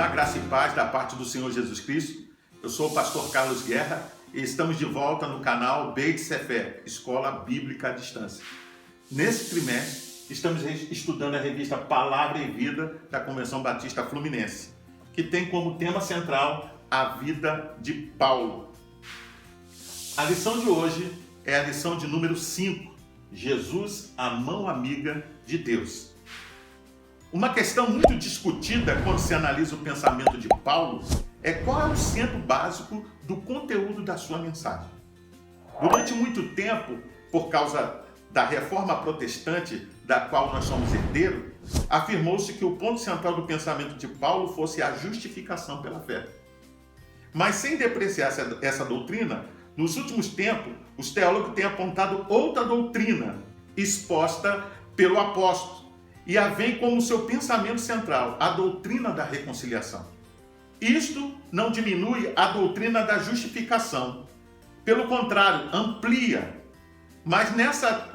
Olá, graça e paz da parte do Senhor Jesus Cristo. Eu sou o pastor Carlos Guerra e estamos de volta no canal Beit Sefer, Escola Bíblica à Distância. Nesse trimestre, estamos estudando a revista Palavra e Vida da Convenção Batista Fluminense, que tem como tema central a vida de Paulo. A lição de hoje é a lição de número 5, Jesus, a mão amiga de Deus. Uma questão muito discutida quando se analisa o pensamento de Paulo é qual é o centro básico do conteúdo da sua mensagem. Durante muito tempo, por causa da reforma protestante, da qual nós somos herdeiros, afirmou-se que o ponto central do pensamento de Paulo fosse a justificação pela fé. Mas sem depreciar essa doutrina, nos últimos tempos, os teólogos têm apontado outra doutrina exposta pelo apóstolo, e a vem como seu pensamento central, a doutrina da reconciliação. Isto não diminui a doutrina da justificação. Pelo contrário, amplia. Mas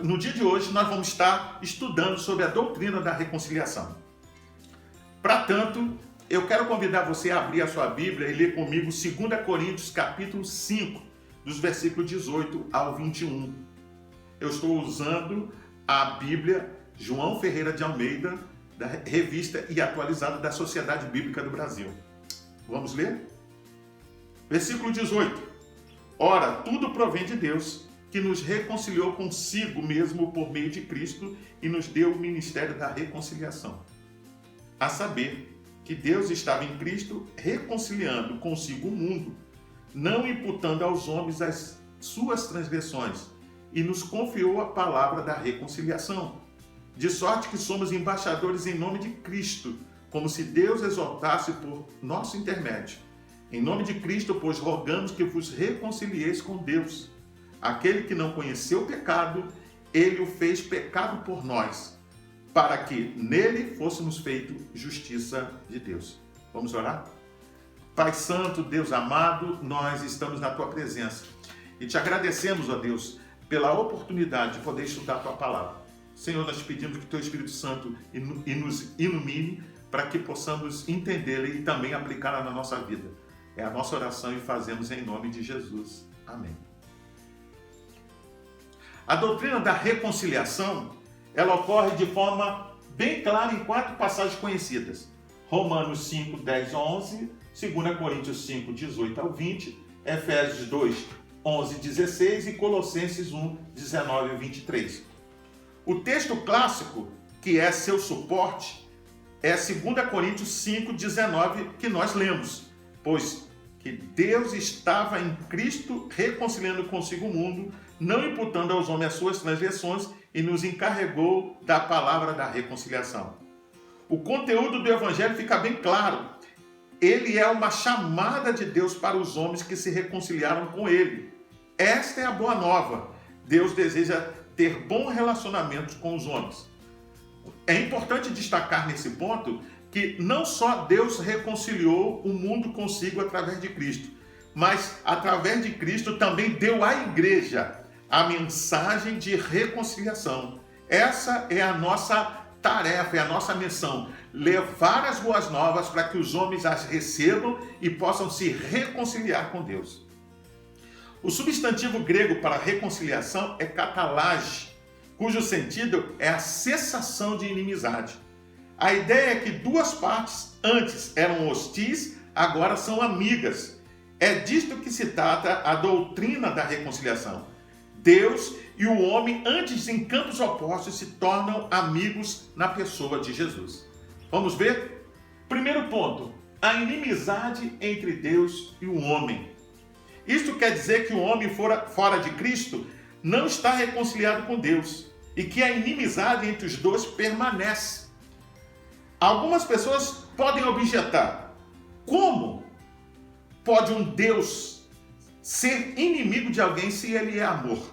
no dia de hoje nós vamos estar estudando sobre a doutrina da reconciliação. Para tanto, eu quero convidar você a abrir a sua Bíblia e ler comigo 2 Coríntios capítulo 5, dos versículos 18 ao 21. Eu estou usando a Bíblia João Ferreira de Almeida, da revista e atualizada da Sociedade Bíblica do Brasil. Vamos ler? Versículo 18. Ora, tudo provém de Deus, que nos reconciliou consigo mesmo por meio de Cristo e nos deu o ministério da reconciliação. A saber, que Deus estava em Cristo reconciliando consigo o mundo, não imputando aos homens as suas transgressões, e nos confiou a palavra da reconciliação. De sorte que somos embaixadores em nome de Cristo, como se Deus exortasse por nosso intermédio. Em nome de Cristo, pois rogamos que vos reconcilieis com Deus. Aquele que não conheceu o pecado, ele o fez pecado por nós, para que nele fôssemos feitos justiça de Deus. Vamos orar? Pai Santo, Deus amado, nós estamos na Tua presença e te agradecemos, ó Deus, pela oportunidade de poder estudar a Tua palavra. Senhor, nós pedimos que o Teu Espírito Santo nos ilumine para que possamos entendê-la e também aplicá-la na nossa vida. É a nossa oração e fazemos em nome de Jesus. Amém. A doutrina da reconciliação, ela ocorre de forma bem clara em 4 passagens conhecidas. Romanos 5, 10 a 11, 2 Coríntios 5, 18 ao 20, Efésios 2, 11, 16 e Colossenses 1, 19 e 23. O texto clássico, que é seu suporte, é 2 Coríntios 5, 19, que nós lemos. Pois que Deus estava em Cristo reconciliando consigo o mundo, não imputando aos homens as suas transgressões, e nos encarregou da palavra da reconciliação. O conteúdo do Evangelho fica bem claro. Ele é uma chamada de Deus para os homens que se reconciliaram com Ele. Esta é a boa nova. Deus deseja ter bom relacionamento com os homens. É importante destacar nesse ponto que não só Deus reconciliou o mundo consigo através de Cristo, mas através de Cristo também deu à igreja a mensagem de reconciliação. Essa é a nossa tarefa, é a nossa missão, levar as boas novas para que os homens as recebam e possam se reconciliar com Deus. O substantivo grego para reconciliação é katalage, cujo sentido é a cessação de inimizade. A ideia é que duas partes antes eram hostis, agora são amigas. É disto que se trata a doutrina da reconciliação. Deus e o homem, antes em campos opostos, se tornam amigos na pessoa de Jesus. Vamos ver? Primeiro ponto, a inimizade entre Deus e o homem. Isto quer dizer que o homem fora de Cristo não está reconciliado com Deus e que a inimizade entre os dois permanece. Algumas pessoas podem objetar: como pode um Deus ser inimigo de alguém se ele é amor?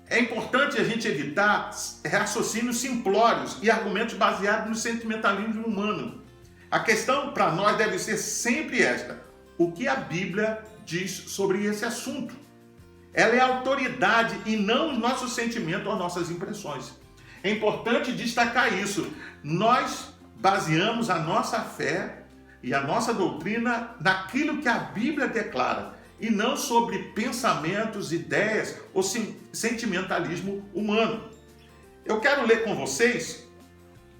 É importante a gente evitar raciocínios simplórios e argumentos baseados no sentimentalismo humano. A questão para nós deve ser sempre esta: o que a Bíblia diz sobre esse assunto? Ela é autoridade e não os nossos sentimentos ou nossas impressões. É importante destacar isso. Nós baseamos a nossa fé e a nossa doutrina naquilo que a Bíblia declara, e não sobre pensamentos, ideias ou sentimentalismo humano. Eu quero ler com vocês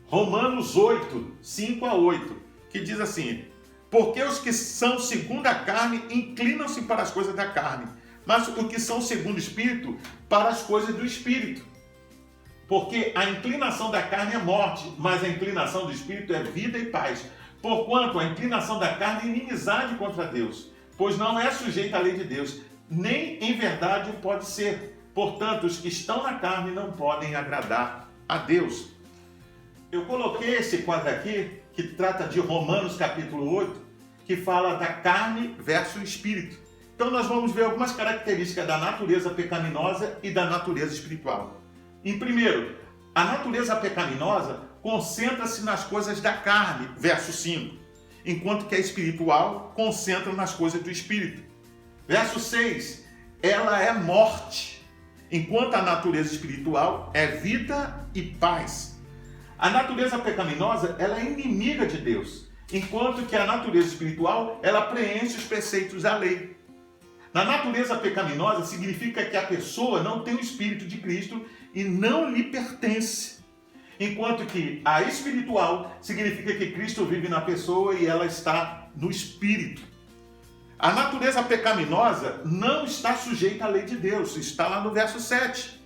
Romanos 8, 5 a 8, que diz assim: porque os que são segundo a carne inclinam-se para as coisas da carne, mas os que são segundo o Espírito, para as coisas do Espírito. Porque a inclinação da carne é morte, mas a inclinação do Espírito é vida e paz. Porquanto a inclinação da carne é inimizade contra Deus, pois não é sujeita à lei de Deus, nem em verdade o pode ser. Portanto, os que estão na carne não podem agradar a Deus. Eu coloquei esse quadro aqui, que trata de Romanos capítulo 8, que fala da carne versus espírito. Então nós vamos ver algumas características da natureza pecaminosa e da natureza espiritual. Em primeiro, a natureza pecaminosa concentra-se nas coisas da carne, verso 5, enquanto que a espiritual concentra nas coisas do espírito. Verso 6, ela é morte, enquanto a natureza espiritual é vida e paz. A natureza pecaminosa, ela é inimiga de Deus, enquanto que a natureza espiritual, ela preenche os preceitos da lei. Na natureza pecaminosa, significa que a pessoa não tem o Espírito de Cristo e não lhe pertence. Enquanto que a espiritual significa que Cristo vive na pessoa e ela está no Espírito. A natureza pecaminosa não está sujeita à lei de Deus, está lá no verso 7.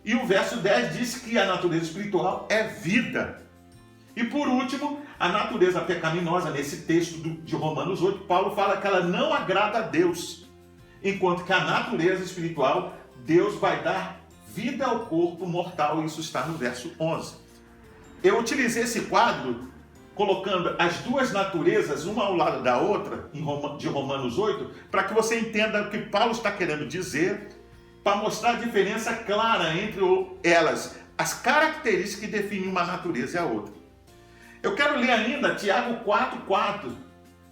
E o verso 10 diz que a natureza espiritual é vida. E por último, a natureza pecaminosa, nesse texto de Romanos 8, Paulo fala que ela não agrada a Deus. Enquanto que a natureza espiritual, Deus vai dar vida ao corpo mortal, isso está no verso 11. Eu utilizei esse quadro colocando as duas naturezas, uma ao lado da outra, de Romanos 8, para que você entenda o que Paulo está querendo dizer, para mostrar a diferença clara entre elas, as características que definem uma natureza e a outra. Eu quero ler ainda Tiago 4,4,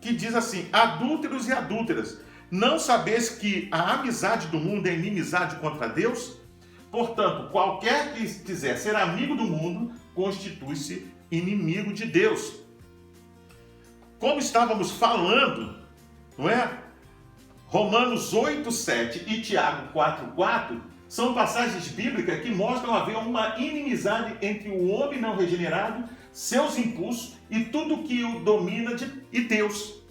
que diz assim: adúlteros e adúlteras, não sabeis que a amizade do mundo é inimizade contra Deus? Portanto, qualquer que quiser ser amigo do mundo, constitui-se inimigo de Deus. Como estávamos falando, não é? Romanos 8, 7 e Tiago 4, 4 são passagens bíblicas que mostram haver uma inimizade entre o homem não regenerado, seus impulsos e tudo que o domina e Deus.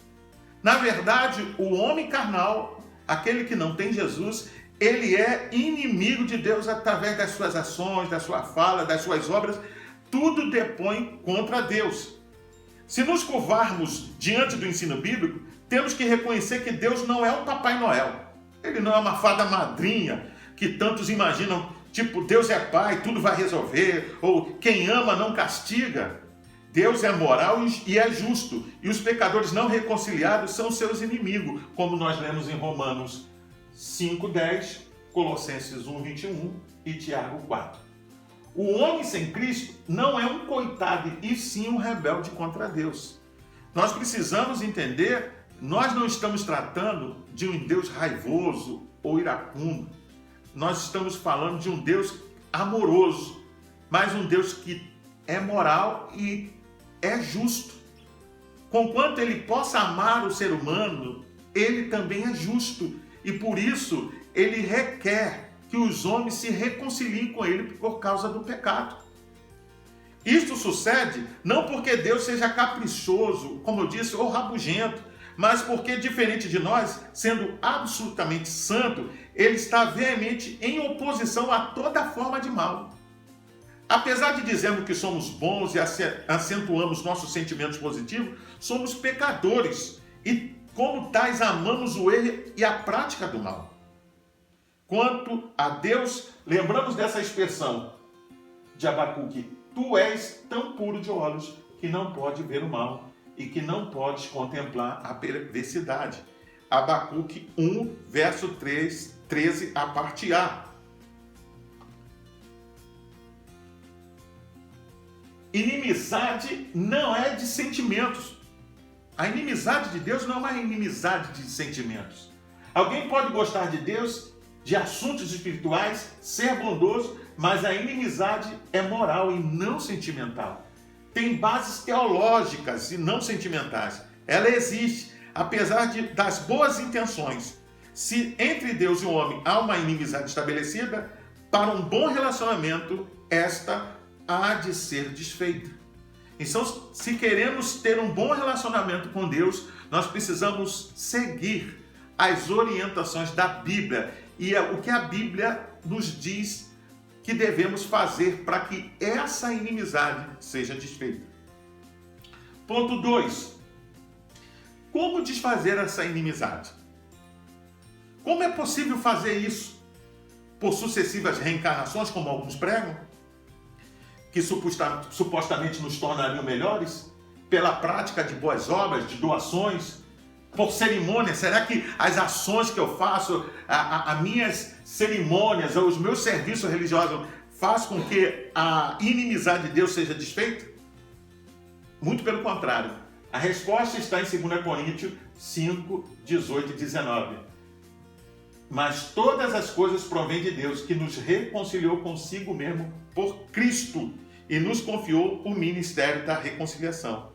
Na verdade, o homem carnal, aquele que não tem Jesus, ele é inimigo de Deus através das suas ações, da sua fala, das suas obras, tudo depõe contra Deus. Se nos curvarmos diante do ensino bíblico, temos que reconhecer que Deus não é um Papai Noel. Ele não é uma fada madrinha que tantos imaginam, tipo, Deus é pai, tudo vai resolver, ou quem ama não castiga. Deus é moral e é justo, e os pecadores não reconciliados são seus inimigos, como nós lemos em Romanos 5:10, Colossenses 1:21 e Tiago 4. O homem sem Cristo não é um coitado, e sim um rebelde contra Deus. Nós precisamos entender, nós não estamos tratando de um Deus raivoso ou iracundo. Nós estamos falando de um Deus amoroso, mas um Deus que é moral e é justo. Conquanto ele possa amar o ser humano, ele também é justo. E por isso, ele requer que os homens se reconciliem com ele por causa do pecado. Isto sucede não porque Deus seja caprichoso, como eu disse, ou rabugento, mas porque, diferente de nós, sendo absolutamente santo, ele está veemente em oposição a toda forma de mal. Apesar de dizermos que somos bons e acentuamos nossos sentimentos positivos, somos pecadores e, como tais, amamos o erro e a prática do mal. Quanto a Deus, lembramos dessa expressão de Abacuque: tu és tão puro de olhos que não pode ver o mal e que não podes contemplar a perversidade. Abacuque 1, verso 13, a parte A. Inimizade não é de sentimentos. A inimizade de Deus não é uma inimizade de sentimentos. Alguém pode gostar de Deus, de assuntos espirituais, ser bondoso, mas a inimizade é moral e não sentimental. Tem bases teológicas e não sentimentais. ela existe, apesar das boas intenções. Se entre Deus e o homem há uma inimizade estabelecida, para um bom relacionamento, esta há de ser desfeita. Então, se queremos ter um bom relacionamento com Deus, nós precisamos seguir as orientações da Bíblia e o que a Bíblia nos diz que devemos fazer para que essa inimizade seja desfeita. Ponto 2. Como desfazer essa inimizade? Como é possível fazer isso? Por sucessivas reencarnações, como alguns pregam, que supostamente nos tornariam melhores? Pela prática de boas obras, de doações? Por cerimônias? Será que as ações que eu faço, as minhas cerimônias, os meus serviços religiosos, faz com que a inimizade de Deus seja desfeita? Muito pelo contrário. A resposta está em 2 Coríntios 5, 18 e 19. Mas todas as coisas provêm de Deus, que nos reconciliou consigo mesmo por Cristo e nos confiou o ministério da reconciliação.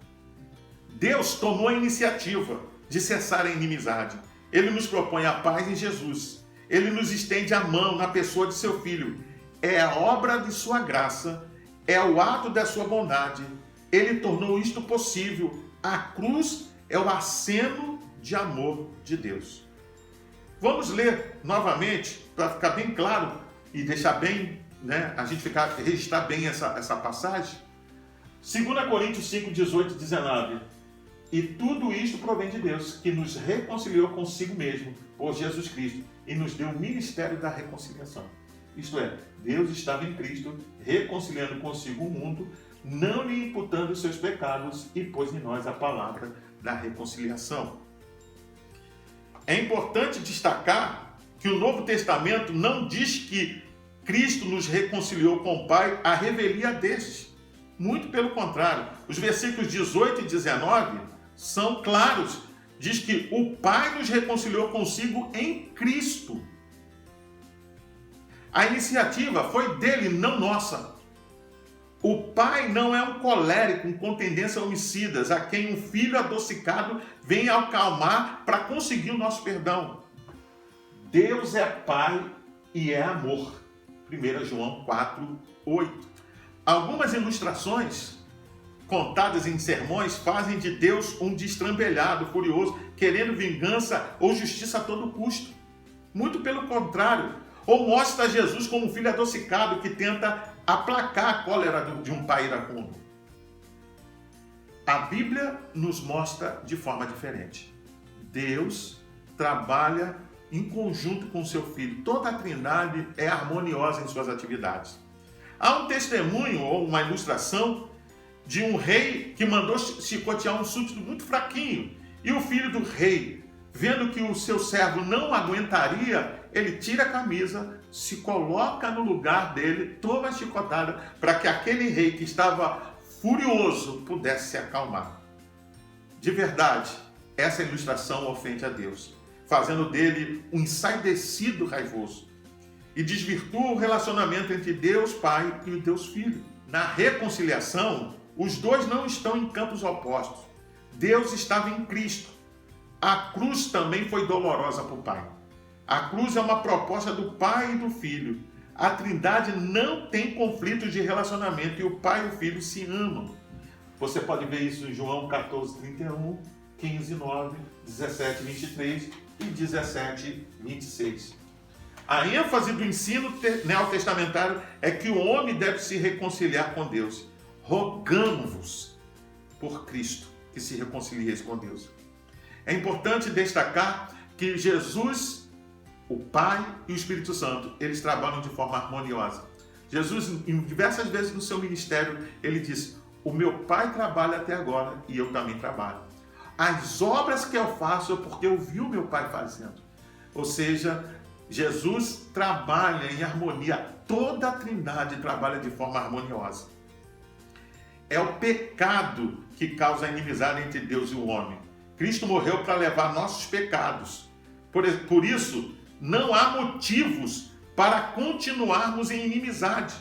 Deus tomou a iniciativa de cessar a inimizade. Ele nos propõe a paz em Jesus. Ele nos estende a mão na pessoa de seu Filho. É a obra de sua graça, é o ato da sua bondade. Ele tornou isto possível. A cruz é o aceno de amor de Deus. Vamos ler novamente, para ficar bem claro e deixar bem, a gente registrar bem essa passagem. 2 Coríntios 5, 18 e 19. E tudo isto provém de Deus, que nos reconciliou consigo mesmo, por Jesus Cristo, e nos deu o ministério da reconciliação. Isto é, Deus estava em Cristo, reconciliando consigo o mundo, não lhe imputando os seus pecados, e pôs em nós a palavra da reconciliação. É importante destacar que o Novo Testamento não diz que Cristo nos reconciliou com o Pai à revelia destes. Muito pelo contrário. Os versículos 18 e 19 são claros. Diz que o Pai nos reconciliou consigo em Cristo. A iniciativa foi dele, não nossa. O Pai não é um colérico com tendências homicidas, a quem um filho adocicado vem acalmar para conseguir o nosso perdão. Deus é Pai e é amor. 1 João 4, 8. Algumas ilustrações contadas em sermões fazem de Deus um destrambelhado, furioso, querendo vingança ou justiça a todo custo. Muito pelo contrário. Ou mostra Jesus como um filho adocicado que tenta aplacar a cólera de um pai iracundo. A Bíblia nos mostra de forma diferente. Deus trabalha em conjunto com o seu Filho. Toda a Trindade é harmoniosa em suas atividades. Há um testemunho ou uma ilustração de um rei que mandou chicotear um súdito muito fraquinho. E o filho do rei, vendo que o seu servo não aguentaria, ele tira a camisa, se coloca no lugar dele, toma a chicotada, para que aquele rei que estava furioso pudesse se acalmar. De verdade, essa ilustração ofende a Deus, fazendo dele um ensandecido raivoso, e desvirtua o relacionamento entre Deus Pai e Deus Filho. Na reconciliação, os dois não estão em campos opostos. Deus estava em Cristo. A cruz também foi dolorosa para o Pai. A cruz é uma proposta do Pai e do Filho. A Trindade não tem conflitos de relacionamento e o Pai e o Filho se amam. Você pode ver isso em João 14, 31, 15, 9, 17, 23 e 17, 26. A ênfase do ensino neotestamentário é que o homem deve se reconciliar com Deus. Rogamo-vos por Cristo que se reconcilieis com Deus. É importante destacar que Jesus, o Pai e o Espírito Santo, eles trabalham de forma harmoniosa. Jesus, em diversas vezes no seu ministério, ele diz: o meu Pai trabalha até agora e eu também trabalho. As obras que eu faço é porque eu vi o meu Pai fazendo. Ou seja, Jesus trabalha em harmonia. Toda a Trindade trabalha de forma harmoniosa. É o pecado que causa a inimizade entre Deus e o homem. Cristo morreu para levar nossos pecados. Por isso, não há motivos para continuarmos em inimizade.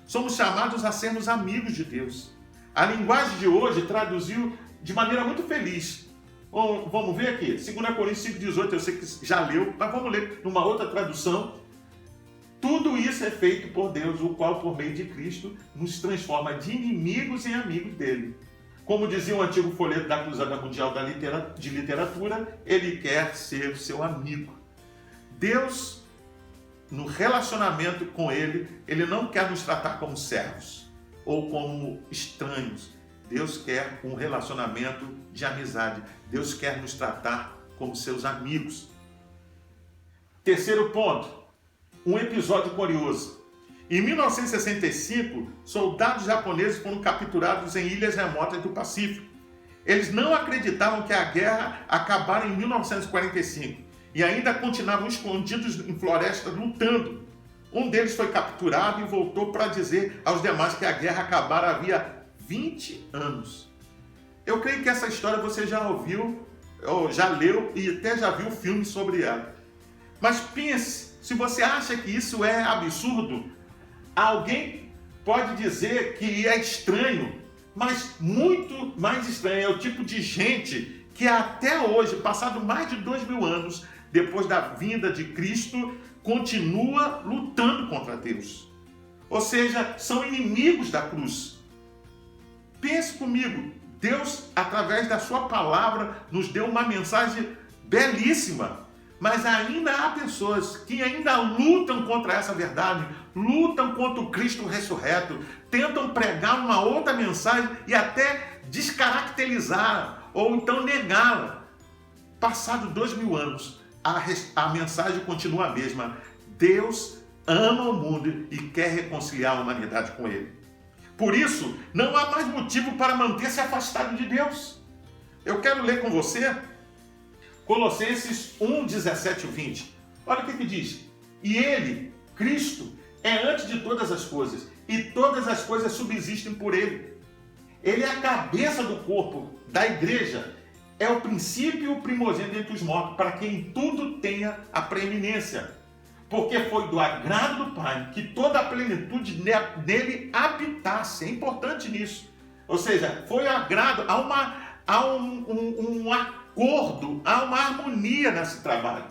Somos chamados a sermos amigos de Deus. A linguagem de hoje traduziu de maneira muito feliz. Bom, vamos ver aqui, 2 Coríntios 5,18, eu sei que já leu, mas vamos ler numa outra tradução. Tudo isso é feito por Deus, o qual, por meio de Cristo, nos transforma de inimigos em amigos dele. Como dizia o antigo folheto da Cruzada Mundial de Literatura, ele quer ser seu amigo. Deus, no relacionamento com ele não quer nos tratar como servos ou como estranhos. Deus quer um relacionamento de amizade. Deus quer nos tratar como seus amigos. Terceiro ponto, um episódio curioso. Em 1965, soldados japoneses foram capturados em ilhas remotas do Pacífico. Eles não acreditavam que a guerra acabara em 1945 e ainda continuavam escondidos em florestas lutando. Um deles foi capturado e voltou para dizer aos demais que a guerra acabara havia 20 anos. Eu creio que essa história você já ouviu, ou já leu e até já viu filme sobre ela. Mas pense, se você acha que isso é absurdo, alguém pode dizer que é estranho, mas muito mais estranho é o tipo de gente que até hoje, passado mais de 2000 anos, depois da vinda de Cristo, continua lutando contra Deus. Ou seja, são inimigos da cruz. Pense comigo, Deus, através da sua palavra, nos deu uma mensagem belíssima, mas ainda há pessoas que ainda lutam contra essa verdade, lutam contra o Cristo ressurreto, tentam pregar uma outra mensagem e até descaracterizá-la, ou então negá-la. Passado 2000 anos, a mensagem continua a mesma. Deus ama o mundo e quer reconciliar a humanidade com ele. Por isso, não há mais motivo para manter-se afastado de Deus. Eu quero ler com você Colossenses 1, 17 e 20. Olha o que diz. E ele, Cristo, é antes de todas as coisas, e todas as coisas subsistem por ele. Ele é a cabeça do corpo, da igreja. É o princípio e o primogênito entre os mortos, para que em tudo tenha a preeminência. Porque foi do agrado do Pai que toda a plenitude nele habitasse. É importante nisso. Ou seja, foi agrado, há um acordo, há uma harmonia nesse trabalho.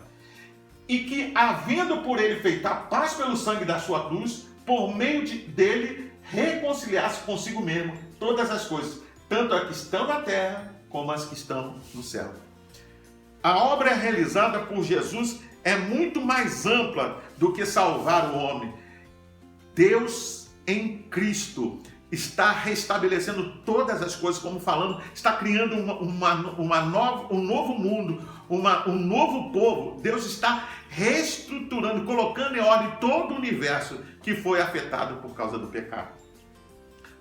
E que, havendo por ele feito a paz pelo sangue da sua cruz, por meio dele, reconciliasse consigo mesmo todas as coisas, tanto as que estão na terra, como as que estão no céu. A obra realizada por Jesus é muito mais ampla do que salvar o homem. Deus em Cristo está restabelecendo todas as coisas, como falamos, está criando um novo mundo, um novo povo. Deus está reestruturando, colocando em ordem todo o universo que foi afetado por causa do pecado.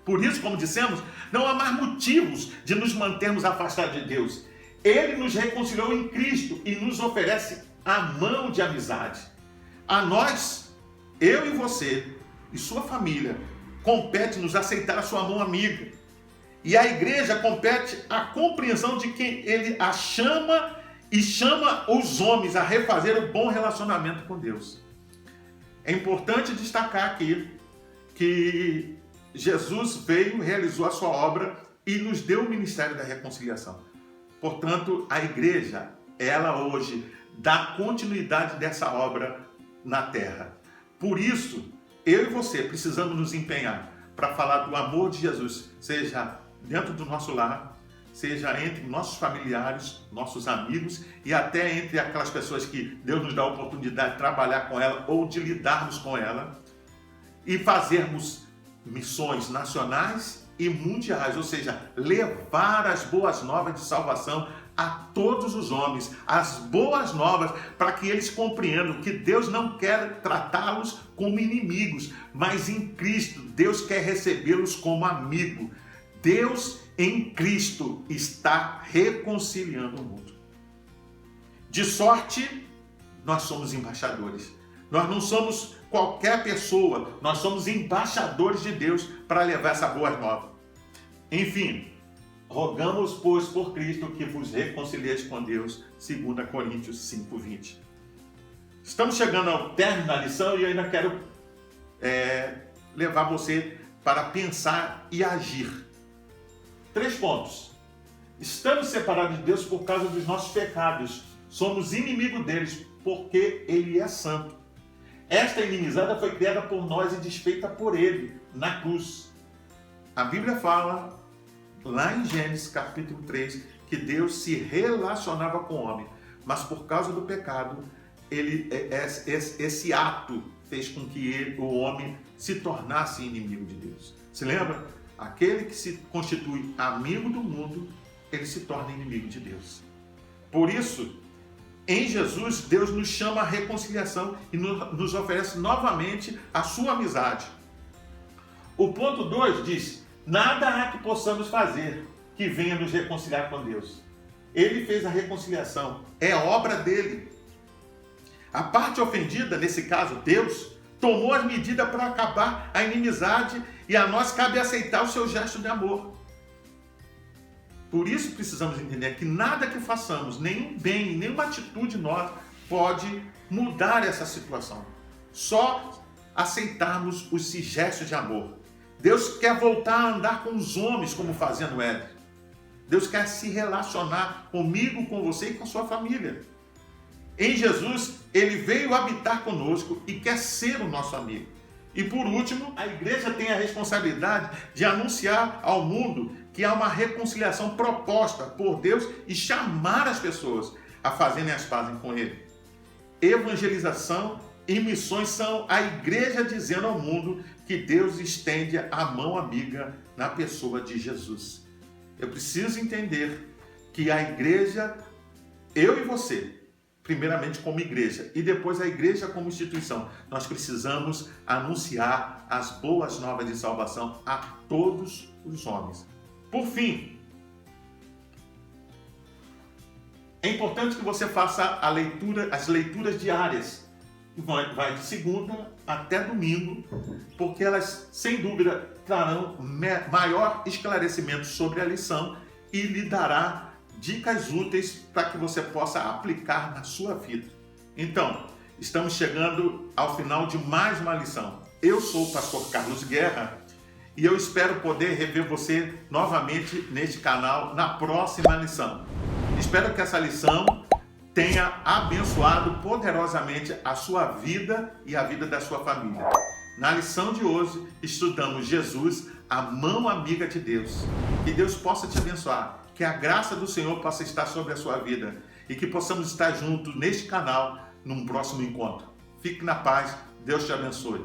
Por isso, como dissemos, não há mais motivos de nos mantermos afastados de Deus. Ele nos reconciliou em Cristo e nos oferece a mão de amizade. A nós, eu e você e sua família, compete-nos aceitar a sua mão amiga. E a igreja compete a compreensão de que ele a chama e chama os homens a refazer o bom relacionamento com Deus. É importante destacar aqui que Jesus veio, realizou a sua obra e nos deu o ministério da reconciliação. Portanto, a igreja, ela hoje dá continuidade dessa obra na terra. Por isso, eu e você precisamos nos empenhar para falar do amor de Jesus, seja dentro do nosso lar, seja entre nossos familiares, nossos amigos e até entre aquelas pessoas que Deus nos dá a oportunidade de trabalhar com ela ou de lidarmos com ela e fazermos missões nacionais e mundiais, ou seja, levar as boas novas de salvação a todos os homens, as boas novas, para que eles compreendam que Deus não quer tratá-los como inimigos, mas em Cristo Deus quer recebê-los como amigo. Deus em Cristo está reconciliando o mundo. De sorte, nós somos embaixadores. Nós não somos qualquer pessoa, nós somos embaixadores de Deus para levar essa boa nova. Enfim, rogamos, pois, por Cristo que vos reconcilieis com Deus, 2 Coríntios 5:20. Estamos chegando ao término da lição e eu ainda quero levar você para pensar e agir. 3 pontos. Estamos separados de Deus por causa dos nossos pecados. Somos inimigos deles porque Ele é santo. Esta inimizade foi criada por nós e desfeita por Ele na cruz. A Bíblia fala, lá em Gênesis capítulo 3, que Deus se relacionava com o homem, mas por causa do pecado, esse ato fez com que o homem se tornasse inimigo de Deus. Se lembra? Aquele que se constitui amigo do mundo, ele se torna inimigo de Deus. Por isso, em Jesus, Deus nos chama à reconciliação e nos oferece novamente a sua amizade. O ponto 2 diz: nada há que possamos fazer que venha nos reconciliar com Deus. Ele fez a reconciliação, é obra dele. A parte ofendida, nesse caso Deus, tomou as medidas para acabar a inimizade e a nós cabe aceitar o seu gesto de amor. Por isso precisamos entender que nada que façamos, nenhum bem, nenhuma atitude nossa pode mudar essa situação. Só aceitarmos os gestos de amor. Deus quer voltar a andar com os homens como fazia no Éden. Deus quer se relacionar comigo, com você e com a sua família. Em Jesus, Ele veio habitar conosco e quer ser o nosso amigo. E por último, a igreja tem a responsabilidade de anunciar ao mundo que há uma reconciliação proposta por Deus e chamar as pessoas a fazerem as pazes com Ele. Evangelização e missões são a igreja dizendo ao mundo que Deus estende a mão amiga na pessoa de Jesus. Eu preciso entender que a igreja, eu e você, primeiramente como igreja e depois a igreja como instituição, nós precisamos anunciar as boas novas de salvação a todos os homens. Por fim, é importante que você faça as leituras diárias. Vai de segunda até domingo, porque elas, sem dúvida, trarão maior esclarecimento sobre a lição e lhe dará dicas úteis para que você possa aplicar na sua vida. Então, estamos chegando ao final de mais uma lição. Eu sou o pastor Carlos Guerra e eu espero poder rever você novamente neste canal na próxima lição. Espero que essa lição tenha abençoado poderosamente a sua vida e a vida da sua família. Na lição de hoje, estudamos Jesus, a mão amiga de Deus. Que Deus possa te abençoar, que a graça do Senhor possa estar sobre a sua vida e que possamos estar juntos neste canal num próximo encontro. Fique na paz, Deus te abençoe.